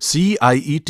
CIET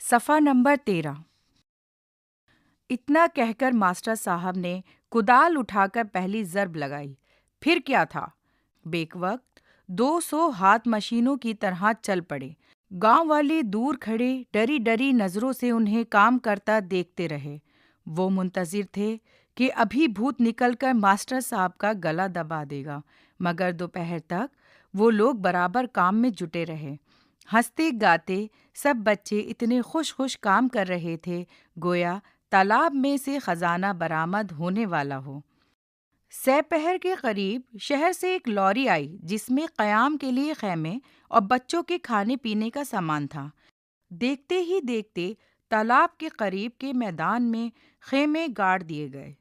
صفحہ number 13۔ اتنا کہہ کر ماسٹر صاحب نے کدال اٹھا کر پہلی ضرب لگائی۔ پھر کیا تھا؟ بیک وقت 200 ہاتھ مشینوں کی طرح چل پڑے۔ گاؤں والے دور کھڑے ڈری ڈری نظروں سے انہیں کام کرتا دیکھتے رہے۔ وہ منتظر تھے کہ ابھی بھوت نکل کر ماسٹر صاحب کا گلا دبا دے گا، مگر دوپہر تک وہ لوگ برابر کام میں جٹے رہے۔ ہنستے گاتے سب بچے اتنے خوش خوش کام کر رہے تھے گویا تالاب میں سے خزانہ برآمد ہونے والا ہو۔ سہ پہر کے قریب شہر سے ایک لوری آئی جس میں قیام کے لیے خیمے اور بچوں کے کھانے پینے کا سامان تھا۔ دیکھتے ہی دیکھتے تالاب کے قریب کے میدان میں خیمے گاڑ دیے گئے۔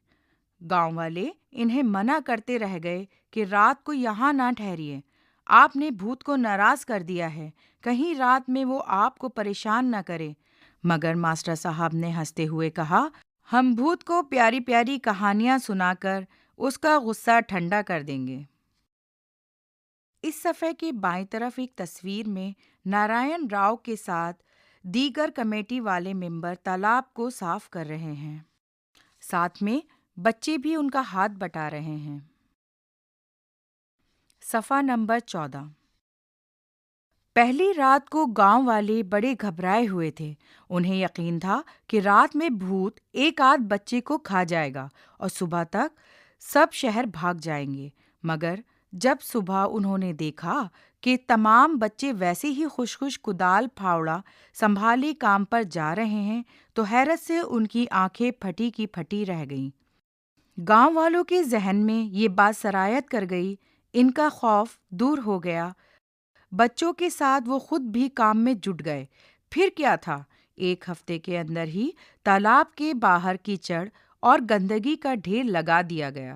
گاؤں والے انہیں منع کرتے رہ گئے کہ رات کو یہاں نہ ٹھہریے، آپ نے بھوت کو ناراض کر دیا ہے، کہیں رات میں وہ آپ کو پریشان نہ کرے۔ مگر ماسٹر صاحب نے ہنستے ہوئے کہا، ہم بھوت کو پیاری پیاری کہانیاں سنا کر اس کا غصہ ٹھنڈا کر دیں گے۔ اس صفحے کے بائیں طرف ایک تصویر میں نارائن راؤ کے ساتھ دیگر کمیٹی والے ممبر تالاب کو صاف کر رہے ہیں۔ ساتھ میں بچے بھی ان کا ہاتھ بٹا رہے ہیں۔ صفحہ نمبر 14۔ پہلی رات کو گاؤں والے بڑے گھبرائے ہوئے تھے۔ انہیں یقین تھا کہ رات میں بھوت ایک آدھ بچے کو کھا جائے گا اور صبح تک سب شہر بھاگ جائیں گے۔ مگر جب صبح انہوں نے دیکھا کہ تمام بچے ویسے ہی خوش خوش کدال پھاوڑا سنبھالے کام پر جا رہے ہیں تو حیرت سے ان کی آنکھیں پھٹی کی پھٹی رہ گئیں۔ گاؤں والوں کے ذہن میں یہ بات سرایت کر گئی، ان کا خوف دور ہو گیا۔ بچوں کے ساتھ وہ خود بھی کام میں جٹ گئے۔ پھر کیا تھا؟ ایک ہفتے کے اندر ہی تالاب کے باہر کیچڑ اور گندگی کا ڈھیر لگا دیا گیا۔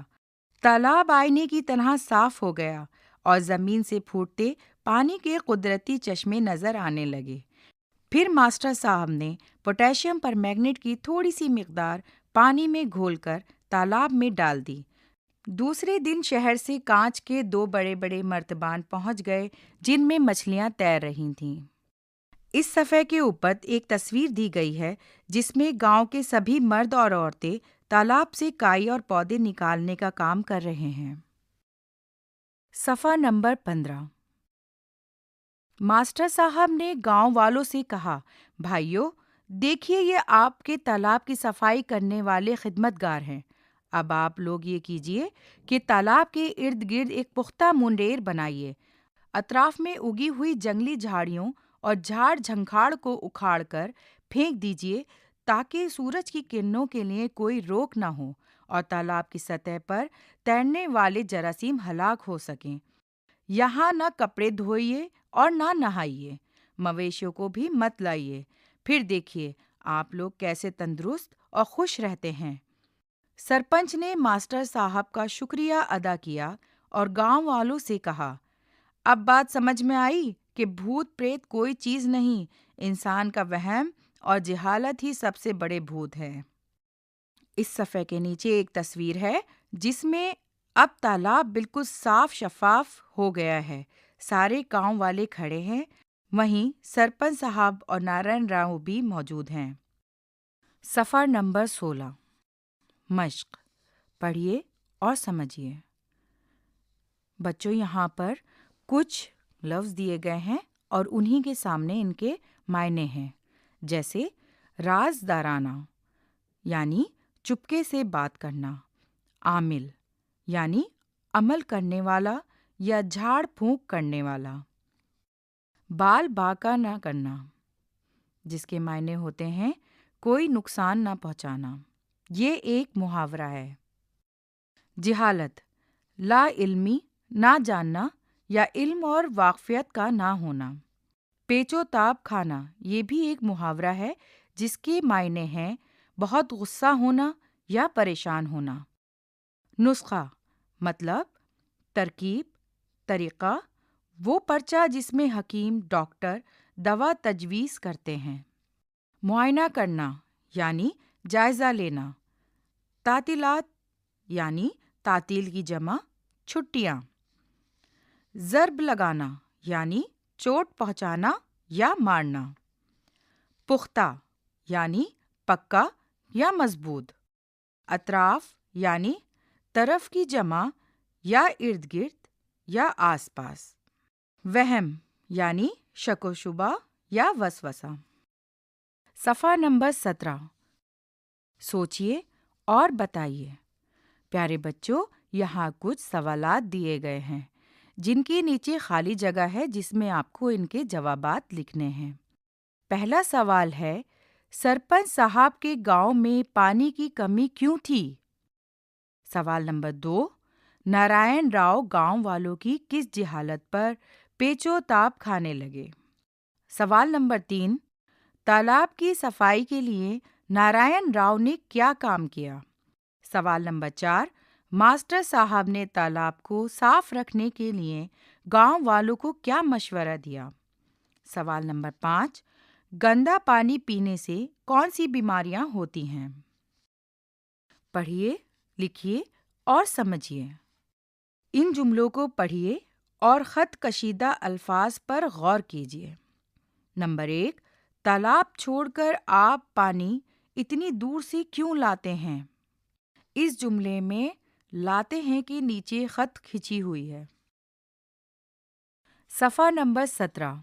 تالاب آئینے کی طرح صاف ہو گیا اور زمین سے پھوٹتے پانی کے قدرتی چشمے نظر آنے لگے۔ پھر ماسٹر صاحب نے پوٹیشیم پرمیگنیٹ کی تھوڑی سی مقدار پانی میں گھول کر تالاب میں ڈال دی۔ دوسرے دن شہر سے کانچ کے 2 بڑے بڑے مرتبان پہنچ گئے جن میں مچھلیاں تیر رہی تھیں۔ اس صفحے کے اوپر ایک تصویر دی گئی ہے جس میں گاؤں کے سبھی مرد اور عورتیں تالاب سے کائی اور پودے نکالنے کا کام کر رہے ہیں۔ صفحہ نمبر 15۔ ماسٹر صاحب نے گاؤں والوں سے کہا، بھائیو دیکھیے یہ آپ کے تالاب کی صفائی کرنے والے خدمت گار ہیں۔ اب آپ لوگ یہ کیجئے کہ تالاب کے ارد گرد ایک پختہ منڈیر بنائیے، اطراف میں اگی ہوئی جنگلی جھاڑیوں اور جھاڑ جھنکھاڑ کو اکھاڑ کر پھینک دیجئے تاکہ سورج کی کرنوں کے لیے کوئی روک نہ ہو اور تالاب کی سطح پر تیرنے والے جراثیم ہلاک ہو سکیں۔ یہاں نہ کپڑے دھوئیے اور نہ نہائیے، مویشیوں کو بھی مت لائیے، پھر دیکھیے آپ لوگ کیسے تندرست اور خوش رہتے ہیں۔ سرپنچ نے ماسٹر صاحب کا شکریہ ادا کیا اور گاؤں والوں سے کہا، اب بات سمجھ میں آئی کہ بھوت پریت کوئی چیز نہیں، انسان کا وہم اور جہالت ہی سب سے بڑے بھوت ہے۔ اس صفحے کے نیچے ایک تصویر ہے جس میں اب تالاب بالکل صاف شفاف ہو گیا ہے۔ سارے گاؤں والے کھڑے ہیں، وہیں سرپنچ صاحب اور نارائن راؤ بھی موجود ہیں۔ صفحہ نمبر 16۔ مشق پڑھیے اور سمجھیے۔ بچوں یہاں پر کچھ لفظ دیے گئے ہیں اور انہی کے سامنے ان کے معنی ہیں، جیسے رازدارانہ یعنی چپکے سے بات کرنا، عامل یعنی عمل کرنے والا یا جھاڑ پھونک کرنے والا، بال باکا نہ کرنا جس کے معنی ہوتے ہیں کوئی نقصان نہ پہنچانا، یہ ایک محاورہ ہے۔ جہالت لا علمی، نہ جاننا یا علم اور واقفیت کا نہ ہونا۔ پیچ و تاب کھانا، یہ بھی ایک محاورہ ہے جس کے معنی ہیں بہت غصہ ہونا یا پریشان ہونا۔ نسخہ مطلب ترکیب، طریقہ، وہ پرچہ جس میں حکیم ڈاکٹر دوا تجویز کرتے ہیں۔ معائنہ کرنا یعنی جائزہ لینا۔ تعطیلات یعنی تعطیل کی جمع چھٹیاں۔ ضرب لگانا یعنی چوٹ پہنچانا یا مارنا۔ پختہ یعنی پکا یا مضبوط. اطراف یعنی طرف کی جمع یا ارد گرد یا آس پاس. وہم یعنی شک و شبہ یا وسوسہ. صفحہ نمبر 17. سوچئے اور بتائیے. پیارے بچوں، یہاں کچھ سوالات دیے گئے ہیں جن کے نیچے خالی جگہ ہے جس میں آپ کو ان کے جوابات لکھنے ہیں. پہلا سوال ہے، سرپنچ صاحب کے گاؤں میں پانی کی کمی کیوں تھی؟ سوال نمبر 2، نارائن راؤ گاؤں والوں کی کس جہالت پر پیچ و تاب کھانے لگے؟ سوال نمبر 3، تالاب کی صفائی کے لیے نارائن راؤ نے کیا کام کیا؟ سوال نمبر 4، ماسٹر صاحب نے تالاب کو صاف رکھنے کے لیے گاؤں والوں کو کیا مشورہ دیا؟ سوال نمبر 5، گندا پانی پینے سے کون سی بیماریاں ہوتی ہیں؟ پڑھیے، لکھیے اور سمجھیے. ان جملوں کو پڑھیے اور خط کشیدہ الفاظ پر غور کیجیے. نمبر 1، تالاب چھوڑ کر آپ پانی اتنی دور سے کیوں لاتے ہیں؟ اس جملے میں لاتے ہیں کے نیچے خط کھینچی ہوئی ہے. صفحہ نمبر 17.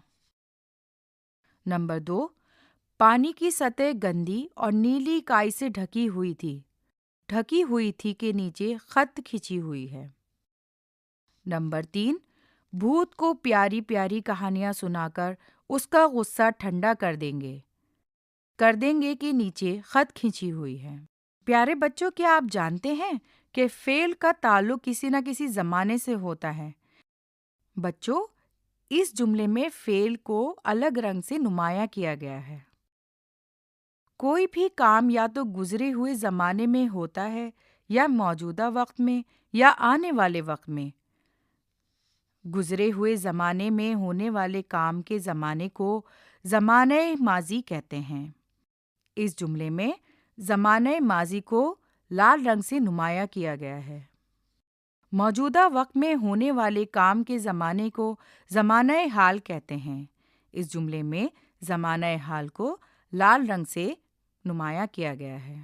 نمبر 2، پانی کی سطح گندی اور نیلی کائی سے ڈھکی ہوئی تھی. ڈھکی ہوئی تھی کے نیچے خط کھینچی ہوئی ہے. نمبر 3، بھوت کو پیاری پیاری کہانیاں سنا کر اس کا غصہ ٹھنڈا کر دیں گے. کر دیں گے کے نیچے خط کھینچی ہوئی ہے. پیارے بچوں، کیا آپ جانتے ہیں کہ فعل کا تعلق کسی نہ کسی زمانے سے ہوتا ہے؟ بچوں، اس جملے میں فعل کو الگ رنگ سے نمایاں کیا گیا ہے. کوئی بھی کام یا تو گزرے ہوئے زمانے میں ہوتا ہے یا موجودہ وقت میں یا آنے والے وقت میں. گزرے ہوئے زمانے میں ہونے والے کام کے زمانے کو زمانہ ماضی کہتے ہیں. اس جملے میں زمانہ ماضی کو لال رنگ سے نمایاں کیا گیا ہے. موجودہ وقت میں ہونے والے کام کے زمانے کو زمانہ حال کہتے ہیں. اس جملے میں زمانہ حال کو لال رنگ سے نمایاں کیا گیا ہے.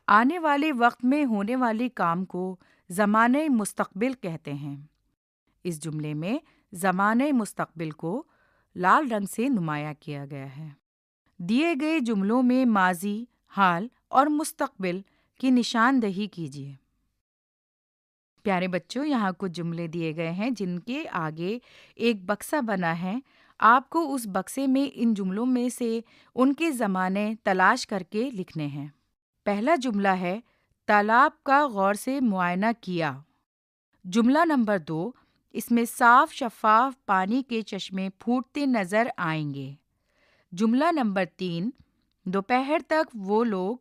آنے والے وقت میں ہونے والے کام کو زمانہ مستقبل کہتے ہیں. اس جملے میں زمانہ مستقبل کو لال رنگ سے نمایاں کیا گیا ہے. دیے گئے جملوں میں ماضی، حال اور مستقبل کی نشاندہی کیجیے. پیارے بچوں، یہاں کچھ جملے دیے گئے ہیں جن کے آگے ایک بکسا بنا ہے. آپ کو اس بکسے میں ان جملوں میں سے ان کے زمانے تلاش کر کے لکھنے ہیں. پہلا جملہ ہے، تالاب کا غور سے معائنہ کیا. جملہ نمبر 2، اس میں صاف شفاف پانی کے چشمے پھوٹتے نظر آئیں گے. جملہ نمبر 3، دوپہر تک وہ لوگ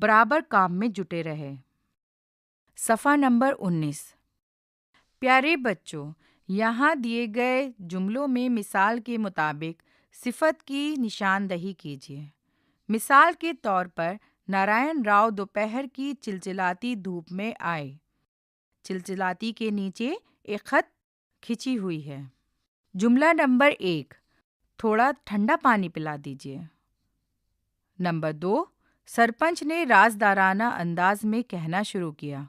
برابر کام میں جٹے رہے. صفحہ نمبر 19. پیارے بچوں، یہاں دیے گئے جملوں میں مثال کے مطابق صفت کی نشاندہی کیجیے. مثال کے طور پر نارائن راؤ دوپہر کی چلچلاتی دھوپ میں آئے. چلچلاتی کے نیچے ایک خط کھینچی ہوئی ہے. جملہ نمبر 1، تھوڑا ٹھنڈا پانی پلا دیجیے. نمبر 2، سرپنچ نے رازدارانہ انداز میں کہنا شروع کیا.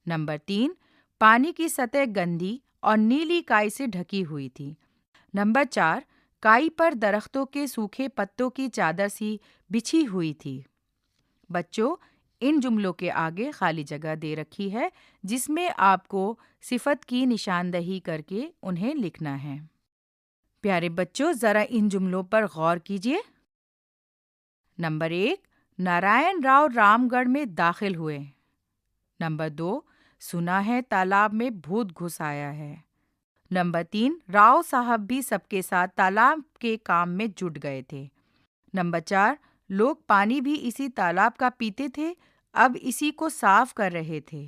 نمبر 3، پانی کی سطح گندی اور نیلی کائی سے ڈھکی ہوئی تھی. نمبر 4، کائی پر درختوں کے سوکھے پتوں کی چادر سی بچھی ہوئی تھی. بچوں، ان جملوں کے آگے خالی جگہ دے رکھی ہے جس میں آپ کو صفت کی نشاندہی کر کے انہیں لکھنا ہے. پیارے بچوں، ذرا ان جملوں پر غور کیجیے. نمبر 1، نارائن راؤ رام گڑھ میں داخل ہوئے. نمبر 2، سنا ہے تالاب میں بھوت گھس آیا ہے. نمبر 3، راؤ صاحب بھی سب کے ساتھ تالاب کے کام میں جٹ گئے تھے. نمبر 4، لوگ پانی بھی اسی تالاب کا پیتے تھے، اب اسی کو صاف کر رہے تھے.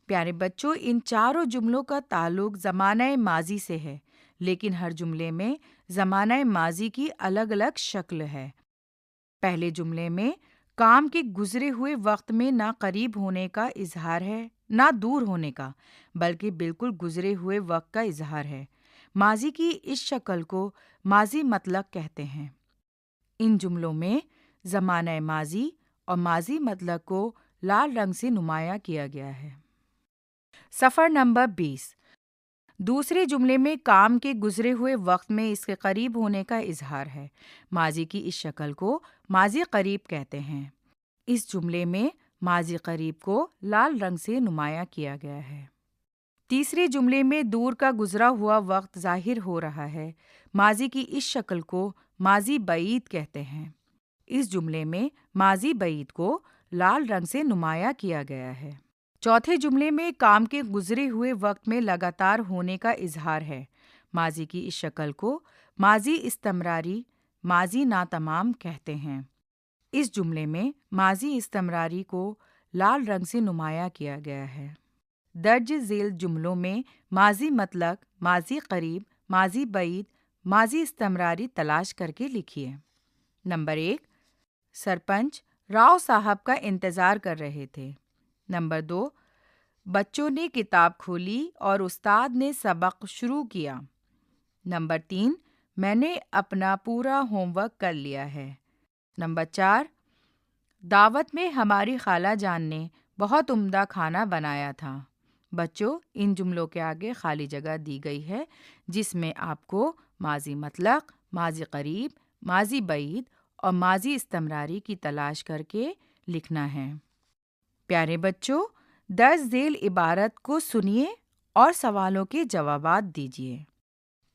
پیارے بچوں، ان چاروں جملوں کا تعلق زمانہ ماضی سے ہے، لیکن ہر جملے میں زمانہ ماضی کی الگ الگ شکل ہے. پہلے جملے میں کام کے گزرے ہوئے وقت میں نہ قریب ہونے کا اظہار ہے نہ دور ہونے کا، بلکہ بالکل گزرے ہوئے وقت کا اظہار ہے. ماضی کی اس شکل کو ماضی مطلق کہتے ہیں. ان جملوں میں زمانہ ماضی اور ماضی مطلق کو لال رنگ سے نمایاں کیا گیا ہے۔ صفحہ نمبر 20۔ دوسرے جملے میں کام کے گزرے ہوئے وقت میں اس کے قریب ہونے کا اظہار ہے۔ ماضی کی اس شکل کو ماضی قریب کہتے ہیں۔ اس جملے میں ماضی قریب کو لال رنگ سے نمایاں کیا گیا ہے۔ تیسرے جملے میں دور کا گزرا ہوا وقت ظاہر ہو رہا ہے۔ ماضی کی اس شکل کو ماضی بعید کہتے ہیں۔ اس جملے میں ماضی بعید کو لال رنگ سے نمایاں کیا گیا ہے۔ چوتھے جملے میں کام کے گزرے ہوئے وقت میں لگاتار ہونے کا اظہار ہے۔ ماضی کی اس شکل کو ماضی استمراری، ماضی ناتمام کہتے ہیں۔ اس جملے میں ماضی استمراری کو لال رنگ سے نمایاں کیا گیا ہے۔ درج ذیل جملوں میں ماضی مطلق، ماضی قریب، ماضی بعید، ماضی استمراری تلاش کر کے لکھیے۔ نمبر 1، سرپنچ راؤ صاحب کا انتظار کر رہے تھے۔ نمبر 2، بچوں نے کتاب کھولی اور استاد نے سبق شروع کیا۔ نمبر 3، میں نے اپنا پورا ہوم ورک کر لیا ہے۔ نمبر 4، دعوت میں ہماری خالہ جان نے بہت عمدہ کھانا بنایا تھا۔ بچوں، ان جملوں کے آگے خالی جگہ دی گئی ہے جس میں آپ کو ماضی مطلق، ماضی قریب، ماضی بعید اور ماضی استمراری کی تلاش کر کے لکھنا ہے۔ پیارے بچوں، درج ذیل عبارت کو سنیے اور سوالوں کے جوابات دیجیے۔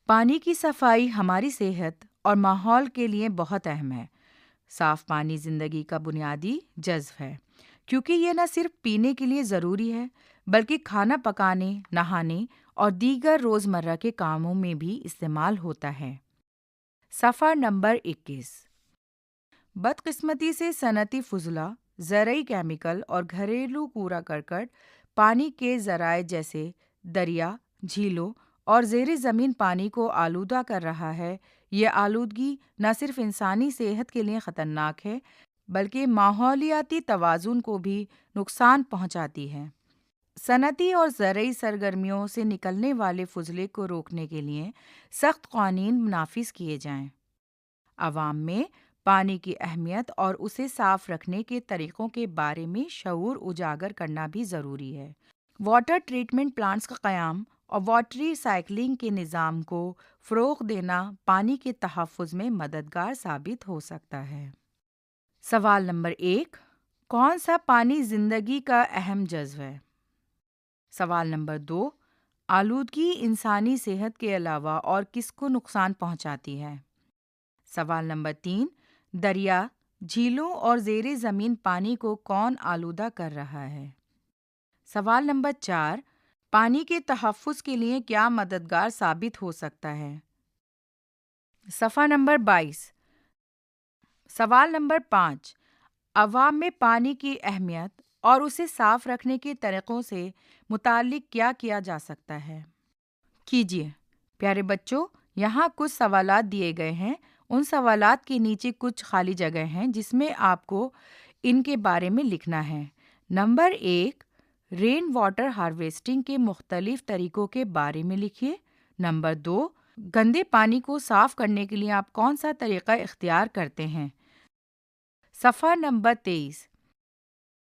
پانی کی صفائی ہماری صحت اور ماحول کے لیے بہت اہم ہے۔ صاف پانی زندگی کا بنیادی جزو ہے، کیونکہ یہ نہ صرف پینے کے لیے ضروری ہے بلکہ کھانا پکانے، نہانے اور دیگر روزمرہ کے کاموں میں بھی استعمال ہوتا ہے۔ صفحہ نمبر 21۔ بدقسمتی سے صنعتی فضلہ، زرعی کیمیکل اور گھریلو کوڑا کرکٹ پانی کے ذرائع جیسے دریا، جھیلوں اور زیر زمین پانی کو آلودہ کر رہا ہے۔ یہ آلودگی نہ صرف انسانی صحت کے لیے خطرناک ہے بلکہ ماحولیاتی توازن کو بھی نقصان پہنچاتی ہے۔ صنعتی اور زرعی سرگرمیوں سے نکلنے والے فضلے کو روکنے کے لیے سخت قوانین نافذ کیے جائیں۔ عوام میں پانی کی اہمیت اور اسے صاف رکھنے کے طریقوں کے بارے میں شعور اجاگر کرنا بھی ضروری ہے۔ واٹر ٹریٹمنٹ پلانٹس کا قیام اور واٹر ری سائیکلنگ کے نظام کو فروغ دینا پانی کے تحفظ میں مددگار ثابت ہو سکتا ہے۔ سوال نمبر 1، کون سا پانی زندگی کا اہم جزو ہے؟ سوال نمبر 2، آلودگی انسانی صحت کے علاوہ اور کس کو نقصان پہنچاتی ہے؟ سوال نمبر 3، دریا، جھیلوں اور زیر زمین پانی کو کون آلودہ کر رہا ہے؟ سوال نمبر 4، پانی کے تحفظ کے لیے کیا مددگار ثابت ہو سکتا ہے؟ صفحہ نمبر 22۔ سوال نمبر 5، عوام میں پانی کی اہمیت اور اسے صاف رکھنے کے طریقوں سے متعلق کیا کیا جا سکتا ہے؟ کیجیے۔ پیارے بچوں، یہاں کچھ سوالات دیے گئے ہیں۔ ان سوالات کے نیچے کچھ خالی جگہ ہیں جس میں آپ کو ان کے بارے میں لکھنا ہے۔ نمبر 1، رین واٹر ہارویسٹنگ کے مختلف طریقوں کے بارے میں لکھیے۔ نمبر 2، گندے پانی کو صاف کرنے کے لیے آپ کون سا طریقہ اختیار کرتے ہیں؟ صفحہ نمبر 23۔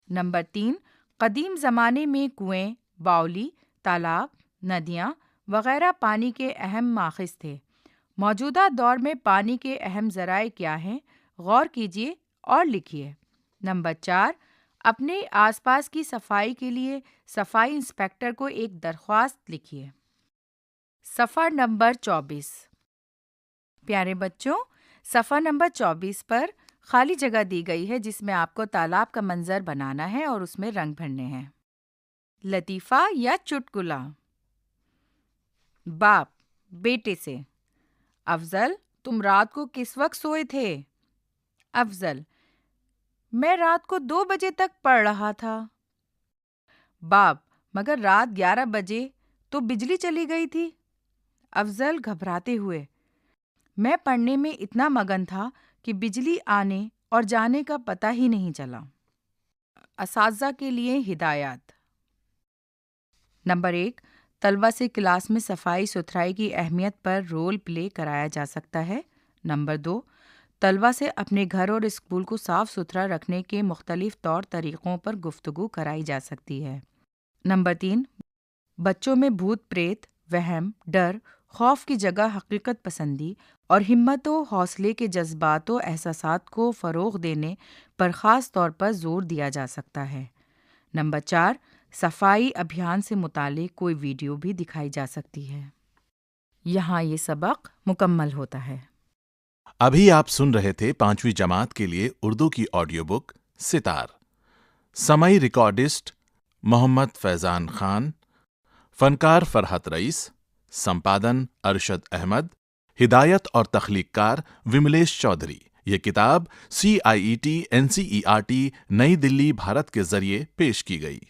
نمبر 3، قدیم زمانے میں کنویں، باولی، تالاب، ندیاں وغیرہ پانی کے اہم ماخذ تھے۔ موجودہ دور میں پانی کے اہم ذرائع کیا ہیں؟ غور کیجیے اور لکھیے۔ نمبر 4، اپنے آس پاس کی صفائی کے لیے صفائی انسپکٹر کو ایک درخواست لکھیے۔ صفحہ نمبر 24۔ پیارے بچوں، صفحہ نمبر 24 پر خالی جگہ دی گئی ہے جس میں آپ کو تالاب کا منظر بنانا ہے اور اس میں رنگ بھرنے ہیں۔ لطیفہ یا چٹکلا۔ باپ بیٹے سے: افضل، تم رات کو کس وقت سوئے تھے؟ افضل: میں رات کو 2 بجے تک پڑھ رہا تھا۔ باپ: مگر رات 11 بجے تو بجلی چلی گئی تھی۔ افضل گھبراتے ہوئے: میں پڑھنے میں اتنا مگن تھا کہ بجلی آنے اور جانے کا پتہ ہی نہیں چلا۔ اساتذہ کے لیے ہدایات۔ نمبر 1، طلبہ سے کلاس میں صفائی ستھرائی کی اہمیت پر رول پلے کرایا جا سکتا ہے۔ نمبر 2، طلبہ سے اپنے گھر اور اسکول کو صاف ستھرا رکھنے کے مختلف طور طریقوں پر گفتگو کرائی جا سکتی ہے۔ نمبر 3، بچوں میں بھوت پریت، وہم، ڈر، خوف کی جگہ حقیقت پسندی اور ہمت و حوصلے کے جذبات و احساسات کو فروغ دینے پر خاص طور پر زور دیا جا سکتا ہے۔ نمبر 4، صفائی ابھیان سے متعلق کوئی ویڈیو بھی دکھائی جا سکتی ہے۔ یہاں یہ سبق مکمل ہوتا ہے۔ ابھی آپ سن رہے تھے 5ویں جماعت کے لیے اردو کی آڈیو بک ستار۔ سمعی ریکارڈسٹ محمد فیضان خان، فنکار فرحت رئیس، سمپادن ارشد احمد، ہدایت اور تخلیق کار وملیش چودھری۔ یہ کتاب CIET NCERT نئی دلی بھارت کے ذریعے پیش کی گئی۔